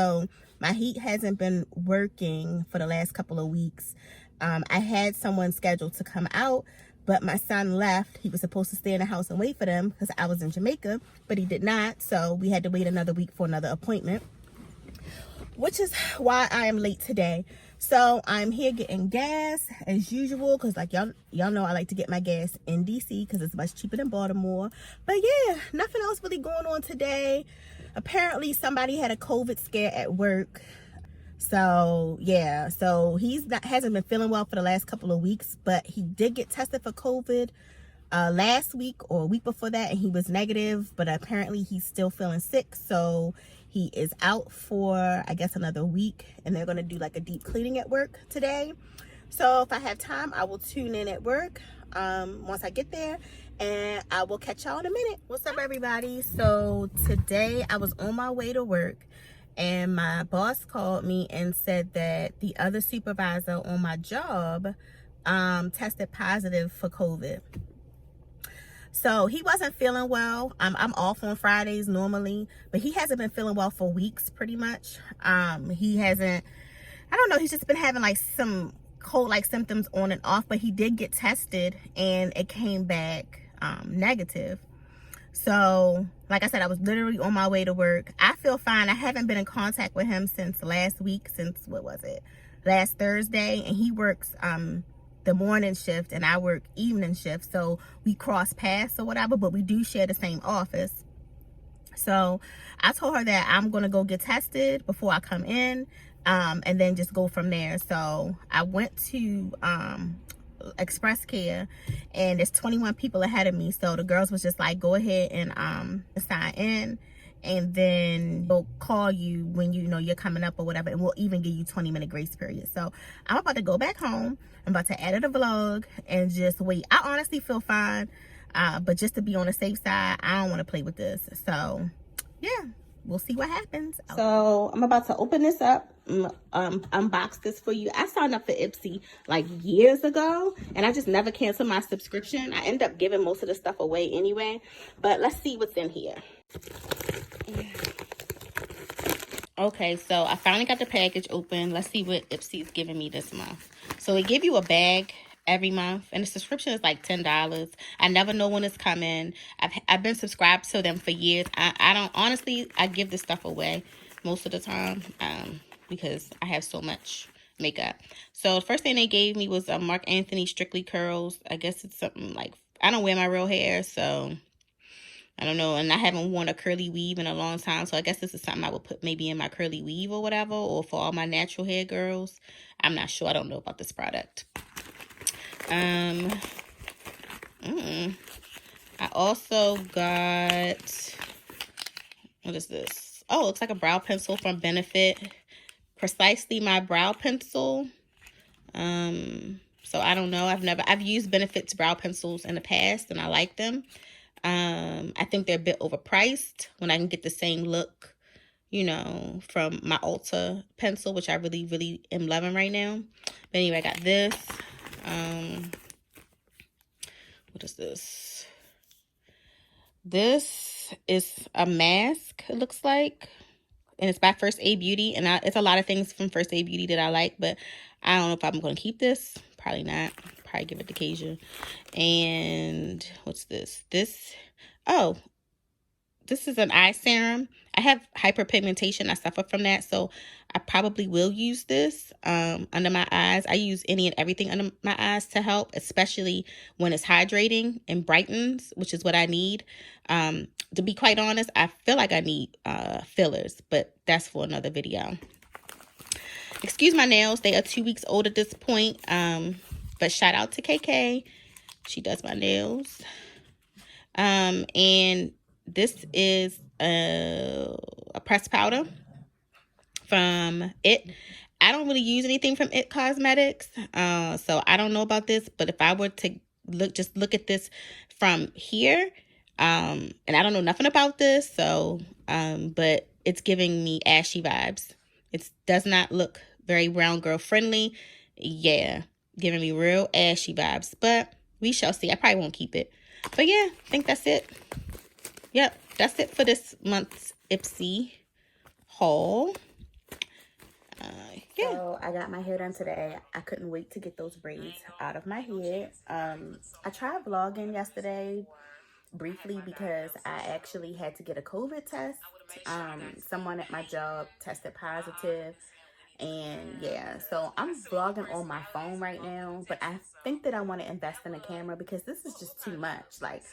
So my heat hasn't been working for the last couple of weeks. I had someone scheduled to come out, but my son left. He was supposed to stay in the house and wait for them because I was in Jamaica, but he did not. So we had to wait another week for another appointment, which is why I am late today. So I'm here getting gas as usual, because like y'all know I like to get my gas in DC because it's much cheaper than Baltimore. But yeah, nothing else really going on today. Apparently somebody had a COVID scare at work. So yeah, so hasn't been feeling well for the last couple of weeks, but he did get tested for COVID last week or a week before that, and he was negative, but apparently he's still feeling sick. So he is out for, I guess, another week, and they're going to do like a deep cleaning at work today. So if I have time, I will tune in at work once I get there, and I will catch y'all in a minute. What's up, everybody? So today I was on my way to work, and my boss called me and said that the other supervisor on my job tested positive for COVID. So he wasn't feeling well. I'm off on Fridays normally, but he hasn't been feeling well for weeks pretty much. He hasn't, I don't know, he's just been having like some cold-like symptoms on and off, but he did get tested and it came back negative. So like I said, I was literally on my way to work. I feel fine. I haven't been in contact with him since last week, since, what was it, last Thursday, and he works the morning shift and I work evening shift, so we cross paths or whatever, but we do share the same office. So I told her that I'm gonna go get tested before I come in, and then just go from there. So I went to Express Care, and there's 21 people ahead of me, so the girls was just like, go ahead and sign in, and then they'll call you when you know you're coming up or whatever, and we'll even give you 20-minute grace period. So I'm about to go back home. I'm about to edit a vlog and just wait. I honestly feel fine, but just to be on the safe side, I don't want to play with this. So yeah, we'll see what happens. So I'm about to open this up, unbox this for you. I signed up for Ipsy like years ago, and I just never canceled my subscription. I end up giving most of the stuff away anyway, but let's see what's in here. Okay, so I finally got the package open. Let's see what Ipsy's giving me this month. So they give you a bag every month, and the subscription is like $10. I never know when it's coming. I've been subscribed to them for years. I don't, honestly, I give this stuff away most of the time because I have so much makeup. So the first thing they gave me was a Marc Anthony Strictly Curls. I guess it's something like, I don't wear my real hair, so I don't know, and I haven't worn a curly weave in a long time, so I guess this is something I would put maybe in my curly weave or whatever, or for all my natural hair girls. I'm not sure. I don't know about this product. I also got, what is this? Oh, it looks like a brow pencil from Benefit. Precisely my brow pencil. So I don't know. I've used Benefit's brow pencils in the past, and I like them. I think they're a bit overpriced when I can get the same look, you know, from my Ulta pencil, which I really, really am loving right now. But anyway, I got this. What is this? This is a mask, it looks like. And it's by First Aid Beauty. And it's a lot of things from First Aid Beauty that I like, but I don't know if I'm going to keep this. Probably not. Probably give it to Kasia. And what's this? This is an eye serum. I have hyperpigmentation. I suffer from that, so I probably will use this under my eyes. I use any and everything under my eyes to help, especially when it's hydrating and brightens, which is what I need. To be quite honest, I feel like I need fillers, but that's for another video. Excuse my nails. They are 2 weeks old at this point, but shout out to KK. She does my nails. And this is a pressed powder from It. I don't really use anything from It Cosmetics, so I don't know about this, but if I were to look at this from here, and I don't know nothing about this, so but it's giving me ashy vibes. It does not look very brown girl friendly. Yeah, giving me real ashy vibes, but we shall see. I probably won't keep it. But yeah, I think that's it. Yep, that's it for this month's Ipsy haul. Yeah. So I got my hair done today. I couldn't wait to get those braids out of my head. I tried vlogging yesterday briefly because I actually had to get a COVID test. Someone at my job tested positive, and yeah, so I'm vlogging on my phone right now, but I think that I want to invest in a camera because this is just too much. Like,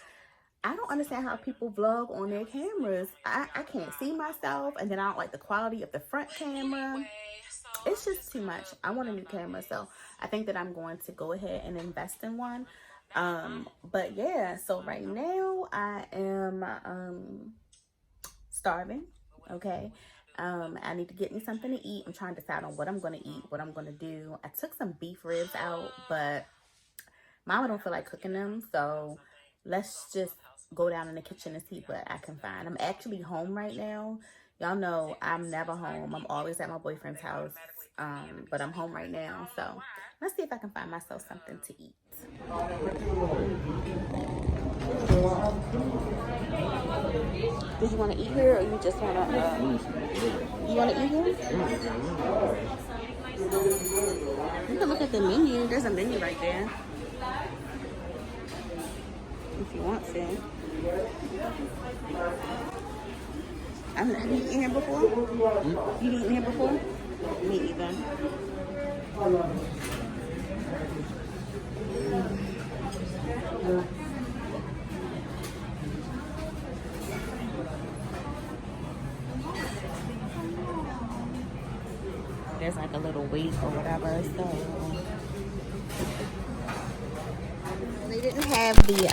I don't understand how people vlog on their cameras. I can't see myself, and then I don't like the quality of the front camera. It's just too much. I want a new camera, so I think that I'm going to go ahead and invest in one. But yeah, so right now I am starving. Okay. I need to get me something to eat. I'm trying to decide on what I'm going to eat, what I'm going to do. I took some beef ribs out, but Mama don't feel like cooking them, so let's just go down in the kitchen and see what I can find. I'm actually home right now. Y'all know I'm never home. I'm always at my boyfriend's house, but I'm home right now, so let's see if I can find myself something to eat. Did you want to eat here, or you just want to, you want to eat here? You can look at the menu. There's a menu right there. If you want to. Have you eaten here before? You eaten here before? Me either. There's like a little wait or whatever, so they didn't have the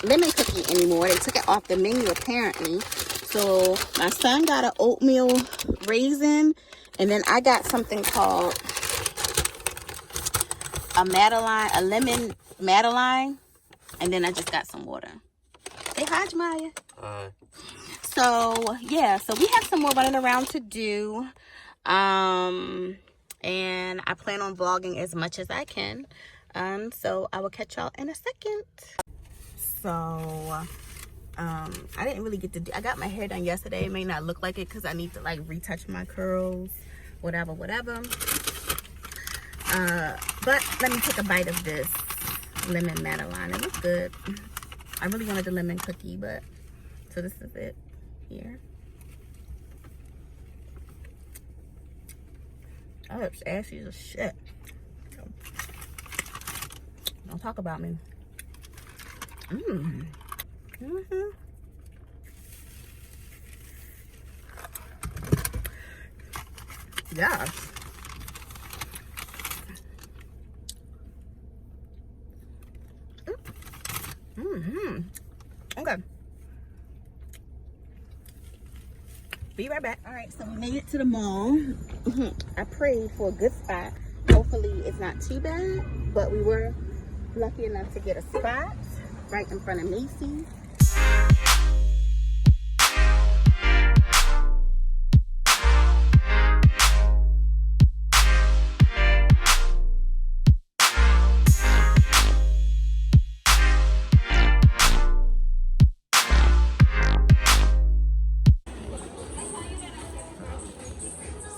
lemon cookie anymore. They took it off the menu apparently. So my son got an oatmeal raisin, and then I got something called a lemon Madeline, and then I just got some water. Say hi, Jamaya. Hi. So yeah, so we have some more running around to do. And I plan on vlogging as much as I can. So I will catch y'all in a second. So I didn't really get to do, I got my hair done yesterday. It may not look like it because I need to like retouch my curls, whatever. But let me take a bite of this lemon Madeline. It looks good. I really wanted the lemon cookie, but so this is it here. Oh, it's ashy as shit. Don't talk about me. Yeah. Okay. Be right back. All right, so we made it to the mall. I prayed for a good spot. Hopefully it's not too bad, but we were lucky enough to get a spot right in front of Macy's.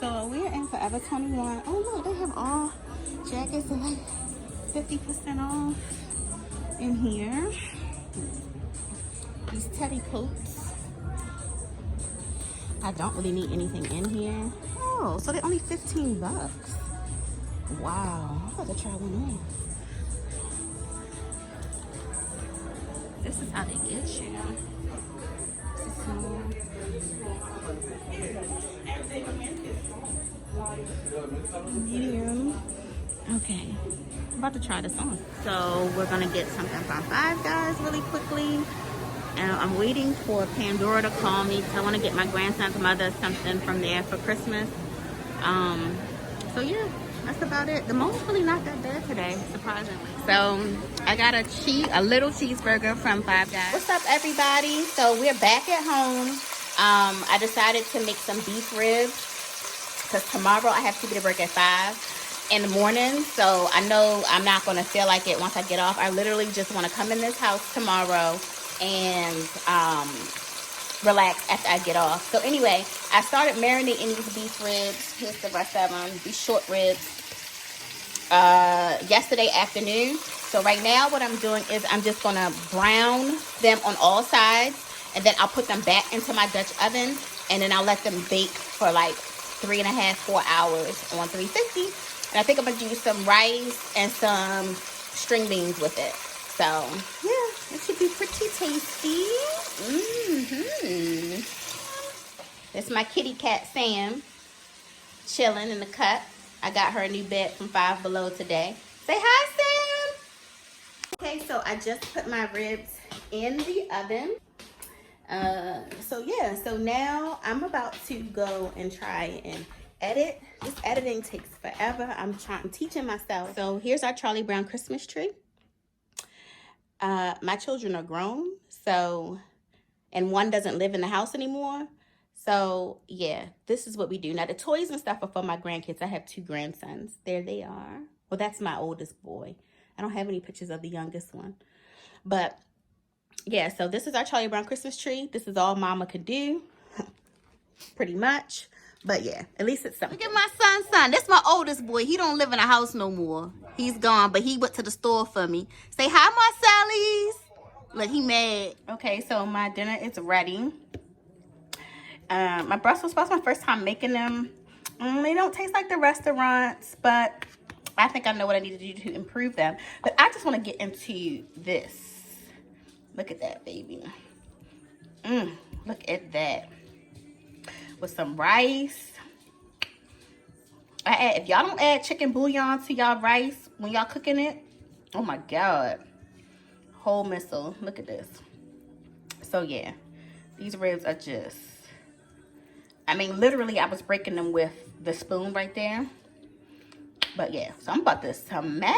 So we're in Forever 21. Oh look, they have all jackets are like 50% off in here. These teddy coats. I don't really need anything in here. Oh, so they're only 15 bucks. Wow, I'm about to try one on. This is how they get you. Medium. Okay, I'm about to try this on. So we're gonna get something from Five Guys really quickly. And I'm waiting for Pandora to call me because I want to get my grandson's mother something from there for Christmas. So yeah, that's about it. The mall's really not that bad today, surprisingly. So I got a little cheeseburger from Five Guys. What's up, everybody? So we're back at home. I decided to make some beef ribs because tomorrow I have to be to work at 5 in the morning. So I know I'm not going to feel like it once I get off. I literally just want to come in this house tomorrow and relax after I get off. So anyway, I started marinating these beef ribs. Here's the rest of them, these short ribs, yesterday afternoon. So right now what I'm doing is I'm just gonna brown them on all sides, and then I'll put them back into my Dutch oven, and then I'll let them bake for like 3.5, 4 hours on 350. And I think I'm gonna do some rice and some string beans with it. So yeah, it should be pretty tasty. It's my kitty cat Sam chilling in the cut. I got her a new bed from Five Below today. Say hi, Sam. Okay, so I just put my ribs in the oven. So yeah, so now I'm about to go and try and edit. This editing takes forever. I'm teaching myself. So here's our Charlie Brown Christmas tree. My children are grown, so, and one doesn't live in the house anymore. So yeah, this is what we do. Now the toys and stuff are for my grandkids. I have 2 grandsons. There they are. Well, that's my oldest boy. I don't have any pictures of the youngest one. But yeah, so this is our Charlie Brown Christmas tree. This is all mama could do, pretty much. But yeah, at least it's something. Look at my son. That's my oldest boy. He don't live in a house no more. He's gone, but he went to the store for me. Say hi, Marcelli's. Look, he mad. Okay, so my dinner is ready. My Brussels sprouts, my first time making them. They don't taste like the restaurants, but I think I know what I need to do to improve them. But I just want to get into this. Look at that, baby. Look at that. With some rice. If y'all don't add chicken bouillon to y'all rice when y'all cooking it, oh my God. Whole missile. Look at this. So yeah, these ribs are just, I mean, literally I was breaking them with the spoon right there. But yeah, so I'm about to smash